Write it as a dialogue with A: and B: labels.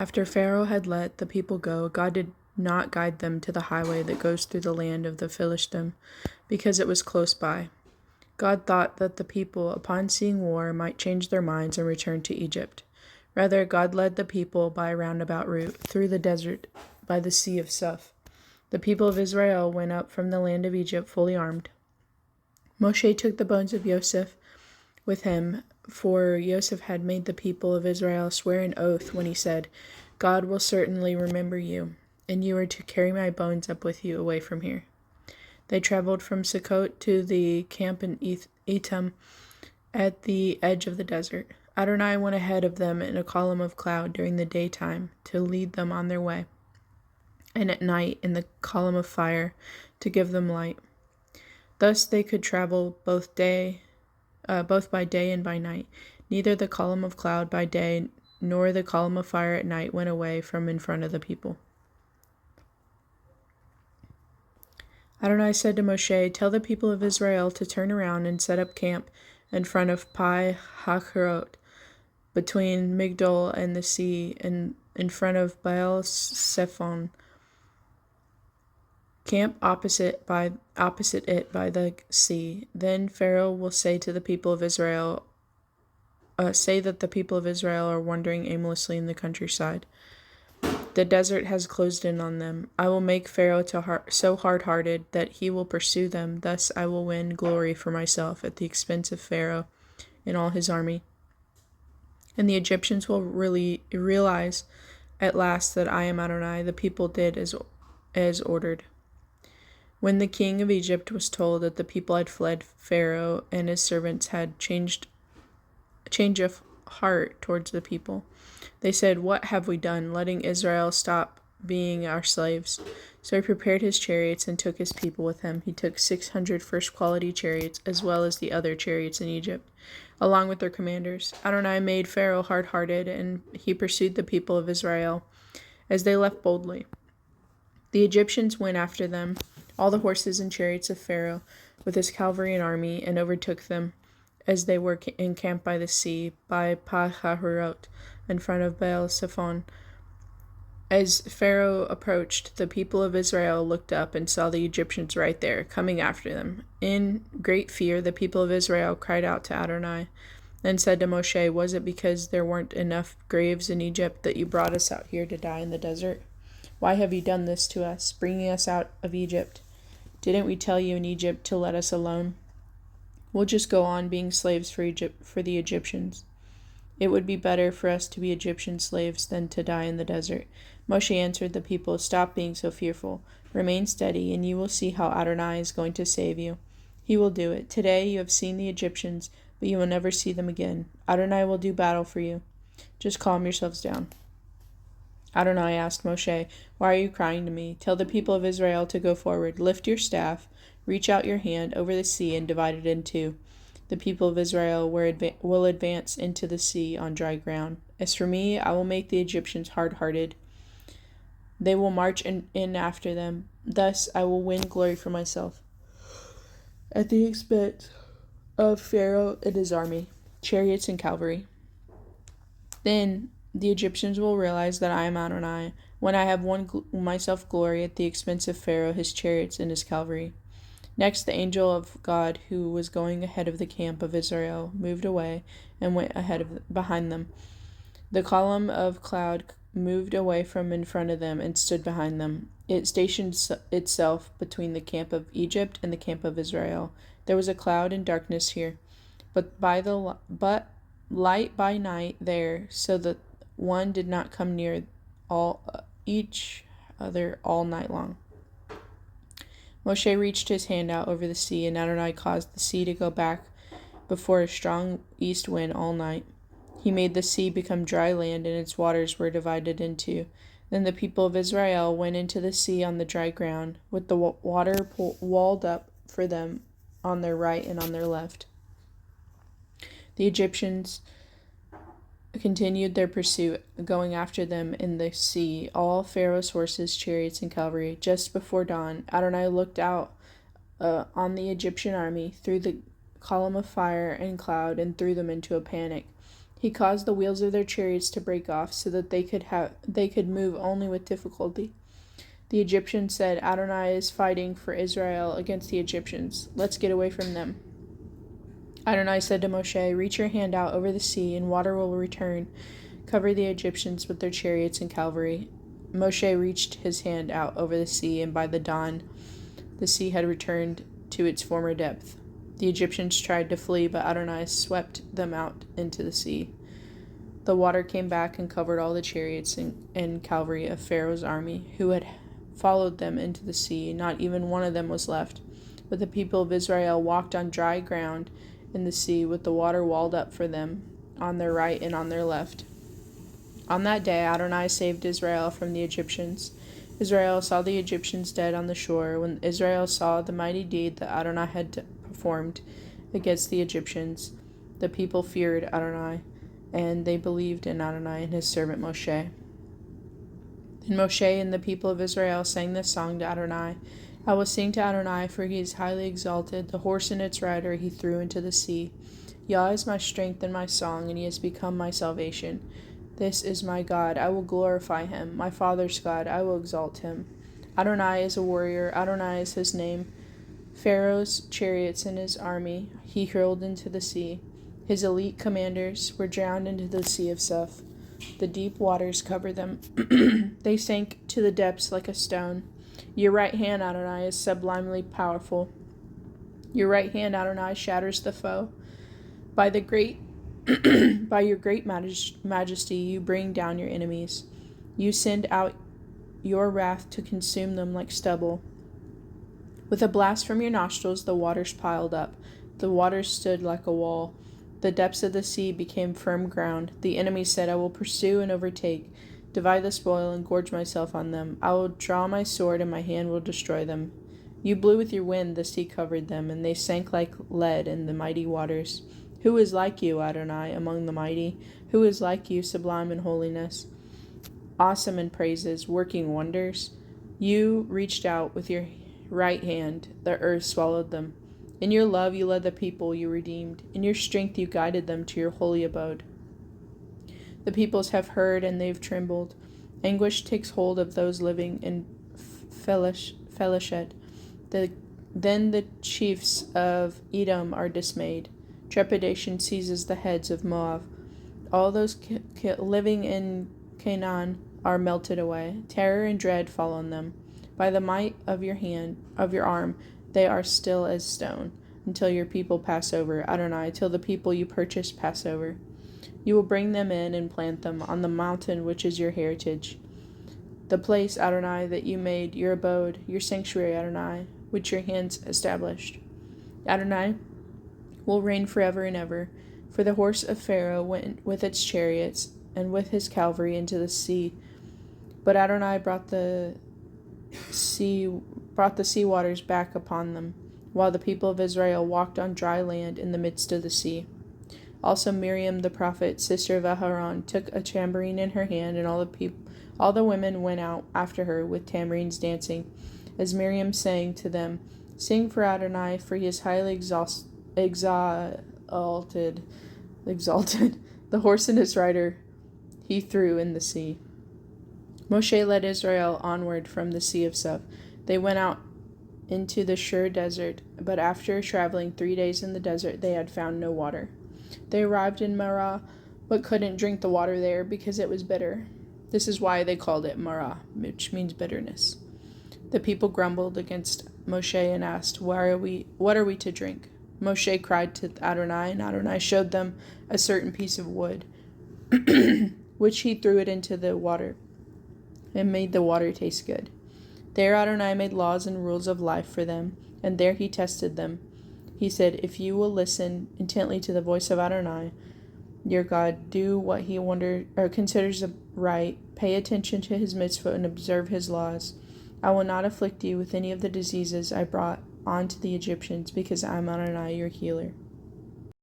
A: After Pharaoh had let the people go, God did not guide them to the highway that goes through the land of the Philistine, because it was close by. God thought that the people, upon seeing war, might change their minds and return to Egypt. Rather, God led the people by a roundabout route through the desert by the Sea of Suf. The people of Israel went up from the land of Egypt fully armed. Moshe took the bones of Joseph with him, for Joseph had made the people of Israel swear an oath when he said, God will certainly remember you, and you are to carry my bones up with you away from here. They traveled from Sukkot to the camp in Etam at the edge of the desert. Adonai went ahead of them in a column of cloud during the daytime to lead them on their way, and at night in the column of fire to give them light. Thus they could travel both by day and by night. Neither the column of cloud by day nor the column of fire at night went away from in front of the people. Adonai said to Moshe, Tell the people of Israel to turn around and set up camp in front of Pi Hakerot, between Migdol and the sea, and in front of Baal Zephon. Camp opposite it by the sea. Then Pharaoh will say to the people of Israel, say that the people of Israel are wandering aimlessly in the countryside. The desert has closed in on them. I will make Pharaoh so hard-hearted that he will pursue them. Thus I will win glory for myself at the expense of Pharaoh and all his army. And the Egyptians will really realize at last that I am Adonai. The people did as ordered. When the king of Egypt was told that the people had fled, Pharaoh and his servants had change of heart towards the people. They said, What have we done, letting Israel stop being our slaves? So he prepared his chariots and took his people with him. He took 600 first-quality chariots, as well as the other chariots in Egypt, along with their commanders. Adonai made Pharaoh hard-hearted, and he pursued the people of Israel as they left boldly. The Egyptians went after them, all the horses and chariots of Pharaoh, with his cavalry and army, and overtook them as they were encamped by the sea, by Pi-hahiroth, in front of Baal Zephon. As Pharaoh approached, the people of Israel looked up and saw the Egyptians right there, coming after them. In great fear, the people of Israel cried out to Adonai, and said to Moshe, Was it because there weren't enough graves in Egypt that you brought us out here to die in the desert? Why have you done this to us, bringing us out of Egypt? Didn't we tell you in Egypt to let us alone? We'll just go on being slaves for the Egyptians. It would be better for us to be Egyptian slaves than to die in the desert. Moshe answered the people, Stop being so fearful. Remain steady, and you will see how Adonai is going to save you. He will do it. Today you have seen the Egyptians, but you will never see them again. Adonai will do battle for you. Just calm yourselves down. Adonai asked Moshe, Why are you crying to me? Tell the people of Israel to go forward. Lift your staff, reach out your hand over the sea and divide it in two. The people of Israel will advance into the sea on dry ground. As for me, I will make the Egyptians hard-hearted. They will march in after them. Thus I will win glory for myself at the expense of Pharaoh and his army, chariots and cavalry. Then the Egyptians will realize that I am Adonai, when I have won myself glory at the expense of Pharaoh, his chariots, and his cavalry. Next, the angel of God, who was going ahead of the camp of Israel, moved away and went behind them. The column of cloud moved away from in front of them and stood behind them. It stationed itself between the camp of Egypt and the camp of Israel. There was a cloud and darkness here, but light by night there, so that one did not come near each other all night long. Moshe reached his hand out over the sea, and Adonai caused the sea to go back before a strong east wind all night. He made the sea become dry land, and its waters were divided in two. Then the people of Israel went into the sea on the dry ground, with the water walled up for them on their right and on their left. The Egyptians continued their pursuit, going after them in the sea, all Pharaoh's horses, chariots, and cavalry. Just before dawn, Adonai looked out on the Egyptian army through the column of fire and cloud and threw them into a panic. He caused the wheels of their chariots to break off, so that they could move only with difficulty. The Egyptians said, Adonai is fighting for Israel against the Egyptians. Let's get away from them. Adonai said to Moshe, reach your hand out over the sea, and water will return. Cover the Egyptians with their chariots and cavalry. Moshe reached his hand out over the sea, and by the dawn, the sea had returned to its former depth. The Egyptians tried to flee, but Adonai swept them out into the sea. The water came back and covered all the chariots and cavalry of Pharaoh's army, who had followed them into the sea. Not even one of them was left. But the people of Israel walked on dry ground in the sea, with the water walled up for them on their right and on their left. On that day Adonai saved Israel from the Egyptians. Israel saw the Egyptians dead on the shore. When Israel saw the mighty deed that Adonai had performed against the Egyptians, the people feared Adonai, and they believed in Adonai and his servant Moshe. Then Moshe and the people of Israel sang this song to Adonai. I will sing to Adonai, for he is highly exalted. The horse and its rider he threw into the sea. Yah is my strength and my song, and he has become my salvation. This is my God, I will glorify him. My father's God, I will exalt him. Adonai is a warrior, Adonai is his name. Pharaoh's chariots and his army he hurled into the sea. His elite commanders were drowned into the sea of Suf. The deep waters covered them. They sank to the depths like a stone. Your right hand, Adonai, is sublimely powerful. Your right hand, Adonai, shatters the foe. By your great majesty, you bring down your enemies. You send out your wrath to consume them like stubble. With a blast from your nostrils, the waters piled up. The waters stood like a wall. The depths of the sea became firm ground. The enemy said, I will pursue and overtake, divide the spoil and gorge myself on them. I will draw my sword, and my hand will destroy them. You blew with your wind, the sea covered them, and they sank like lead in the mighty waters. Who is like you, Adonai, among the mighty? Who is like you, sublime in holiness, awesome in praises, working wonders? You reached out with your right hand, the earth swallowed them. In your love you led the people you redeemed. In your strength you guided them to your holy abode. The peoples have heard and they've trembled. Anguish takes hold of those living in Phelesheth. Then the chiefs of Edom are dismayed. Trepidation seizes the heads of Moab. All those living in Canaan are melted away. Terror and dread fall on them. By the might of your arm, they are still as stone, until your people pass over, Adonai, till the people you purchased pass over. You will bring them in and plant them on the mountain which is your heritage. The place, Adonai, that you made your abode, your sanctuary, Adonai, which your hands established. Adonai will reign forever and ever. For the horse of Pharaoh went with its chariots and with his cavalry into the sea. But Adonai brought the sea waters back upon them, while the people of Israel walked on dry land in the midst of the sea. Also Miriam the prophet, sister of Aharon, took a tambourine in her hand, and all the women went out after her with tambourines dancing, as Miriam sang to them, Sing for Adonai, for he is highly exalted. The horse and his rider he threw in the sea. Moshe led Israel onward from the sea of Suf. They went out into the Shur desert, but after traveling 3 days in the desert, they had found no water. They arrived in Marah, but couldn't drink the water there because it was bitter. This is why they called it Marah, which means bitterness. The people grumbled against Moshe and asked, What are we to drink? Moshe cried to Adonai, and Adonai showed them a certain piece of wood, which he threw it into the water, and made the water taste good. There Adonai made laws and rules of life for them, and there he tested them. He said, If you will listen intently to the voice of Adonai, your God, do what he considers right, pay attention to his mitzvot, and observe his laws, I will not afflict you with any of the diseases I brought on to the Egyptians, because I am Adonai, your healer.